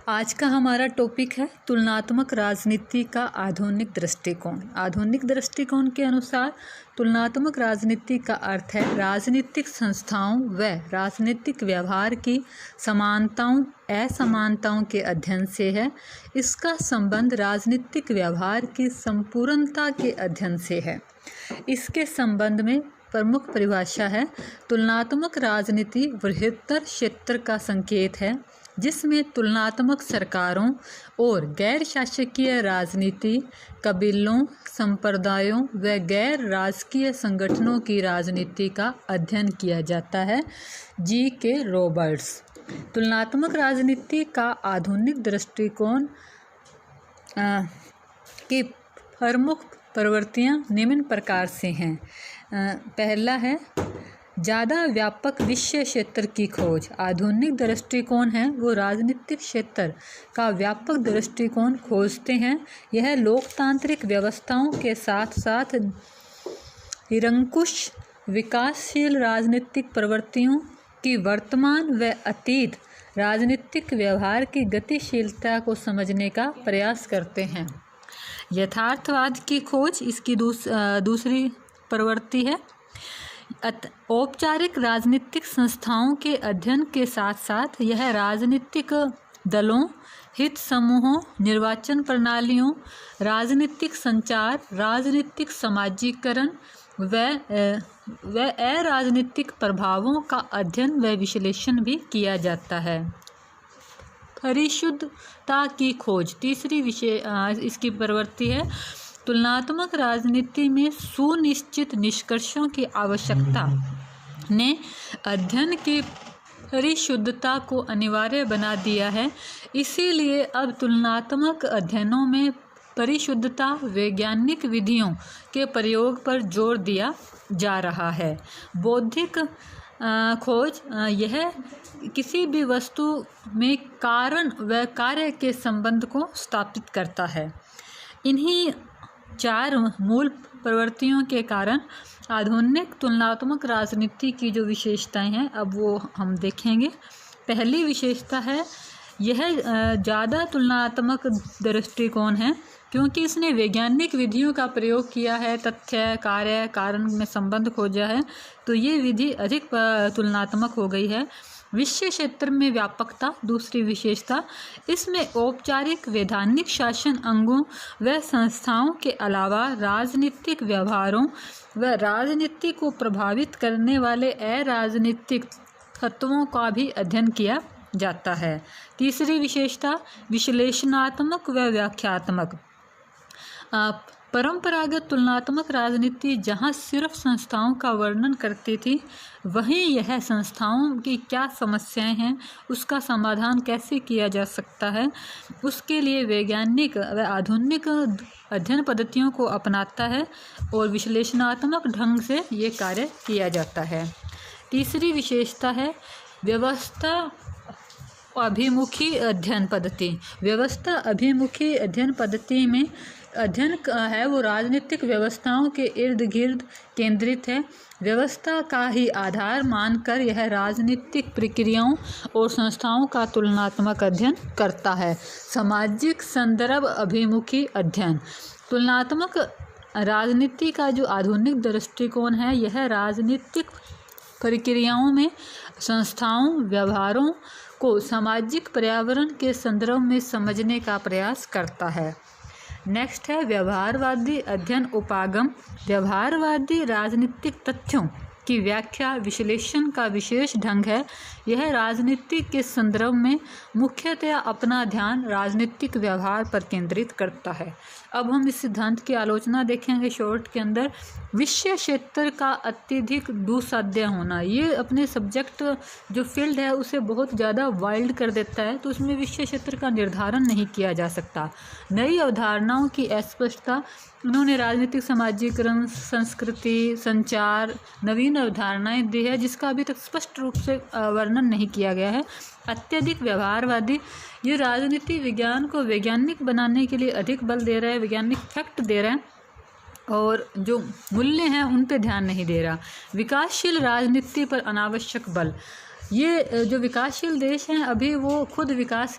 आज का हमारा टॉपिक है तुलनात्मक राजनीति का आधुनिक दृष्टिकोण। आधुनिक दृष्टिकोण के अनुसार तुलनात्मक राजनीति का अर्थ है राजनीतिक संस्थाओं व राजनीतिक व्यवहार की समानताओं असमानताओं के अध्ययन से है। इसका संबंध राजनीतिक व्यवहार की संपूर्णता के अध्ययन से है। इसके संबंध में प्रमुख परिभाषा है तुलनात्मक राजनीति बृहत्तर क्षेत्र का संकेत है जिसमें तुलनात्मक सरकारों और गैर शासकीय राजनीति, कबीलों, संप्रदायों व गैर राजकीय संगठनों की राजनीति का अध्ययन किया जाता है। जी.के. रॉबर्ट्स। तुलनात्मक राजनीति का आधुनिक दृष्टिकोण की प्रमुख प्रवृत्तियां निम्न प्रकार से हैं। पहला है ज़्यादा व्यापक विषय क्षेत्र की खोज। आधुनिक दृष्टिकोण है वो राजनीतिक क्षेत्र का व्यापक दृष्टिकोण खोजते हैं। यह लोकतांत्रिक व्यवस्थाओं के साथ साथ निरंकुश विकासशील राजनीतिक प्रवृत्तियों की वर्तमान व अतीत राजनीतिक व्यवहार की गतिशीलता को समझने का प्रयास करते हैं। यथार्थवाद की खोज इसकी दूसरी प्रवृत्ति है। औपचारिक राजनीतिक संस्थाओं के अध्ययन के साथ साथ यह राजनीतिक दलों, हित समूहों, निर्वाचन प्रणालियों, राजनीतिक संचार, राजनीतिक समाजीकरण व अराजनीतिक प्रभावों का अध्ययन व विश्लेषण भी किया जाता है। परिशुद्धता की खोज तीसरी इसकी प्रवृत्ति है। तुलनात्मक राजनीति में सुनिश्चित निष्कर्षों की आवश्यकता ने अध्ययन की परिशुद्धता को अनिवार्य बना दिया है। इसीलिए अब तुलनात्मक अध्ययनों में परिशुद्धता वैज्ञानिक विधियों के प्रयोग पर जोर दिया जा रहा है। बौद्धिक खोज यह किसी भी वस्तु में कारण व कार्य के संबंध को स्थापित करता है। इन्हीं चार मूल प्रवृत्तियों के कारण आधुनिक तुलनात्मक राजनीति की जो विशेषताएं हैं अब वो हम देखेंगे। पहली विशेषता है यह ज़्यादा तुलनात्मक दृष्टिकोण है क्योंकि इसने वैज्ञानिक विधियों का प्रयोग किया है, तथ्य, कार्य, कारण में संबंध खोजा है, तो ये विधि अधिक तुलनात्मक हो गई है। विषय क्षेत्र में व्यापकता दूसरी विशेषता। इसमें औपचारिक वैधानिक शासन अंगों व संस्थाओं के अलावा राजनीतिक व्यवहारों व राजनीति को प्रभावित करने वाले अराजनीतिक तत्वों का भी अध्ययन किया जाता है। तीसरी विशेषता विश्लेषणात्मक व व्याख्यात्मक। परंपरागत तुलनात्मक राजनीति जहां सिर्फ संस्थाओं का वर्णन करती थी, वहीं यह संस्थाओं की क्या समस्याएं हैं, उसका समाधान कैसे किया जा सकता है, उसके लिए वैज्ञानिक व आधुनिक अध्ययन पद्धतियों को अपनाता है और विश्लेषणात्मक ढंग से ये कार्य किया जाता है। तीसरी विशेषता है व्यवस्था अभिमुखी अध्ययन पद्धति। व्यवस्था अभिमुखी अध्ययन पद्धति में अध्ययन है वो राजनीतिक व्यवस्थाओं के इर्द गिर्द केंद्रित है। व्यवस्था का ही आधार मानकर यह राजनीतिक प्रक्रियाओं और संस्थाओं का तुलनात्मक अध्ययन करता है। सामाजिक संदर्भ अभिमुखी अध्ययन। तुलनात्मक राजनीति का जो आधुनिक दृष्टिकोण है यह राजनीतिक प्रक्रियाओं में संस्थाओं व्यवहारों को सामाजिक पर्यावरण के संदर्भ में समझने का प्रयास करता है। नेक्स्ट है व्यवहारवादी अध्ययन उपागम। व्यवहारवादी राजनीतिक तथ्यों की व्याख्या विश्लेषण का विशेष ढंग है। यह राजनीति के संदर्भ में मुख्यतः अपना ध्यान राजनीतिक व्यवहार पर केंद्रित करता है। अब हम इस सिद्धांत की आलोचना देखेंगे शॉर्ट के अंदर। विषय क्षेत्र का अत्यधिक दुस्साध्य होना, ये अपने सब्जेक्ट जो फील्ड है उसे बहुत ज़्यादा वाइल्ड कर देता है, तो उसमें विषय क्षेत्र का निर्धारण नहीं किया जा सकता। नई अवधारणाओं की अस्पष्टता। उन्होंने राजनीतिक समाजीकरण, संस्कृति, संचार, नवीन अवधारणाएं दी है जिसका अभी तक स्पष्ट रूप से वर्णन नहीं किया गया है। अत्यधिक व्यवहारवादी, ये राजनीति विज्ञान को वैज्ञानिक बनाने के लिए अधिक बल दे रहा है, वैज्ञानिक फैक्ट दे रहा है और जो मूल्य हैं उन पे ध्यान नहीं दे रहा। विकासशील राजनीति पर अनावश्यक बल। ये जो विकासशील देश हैं अभी वो खुद विकास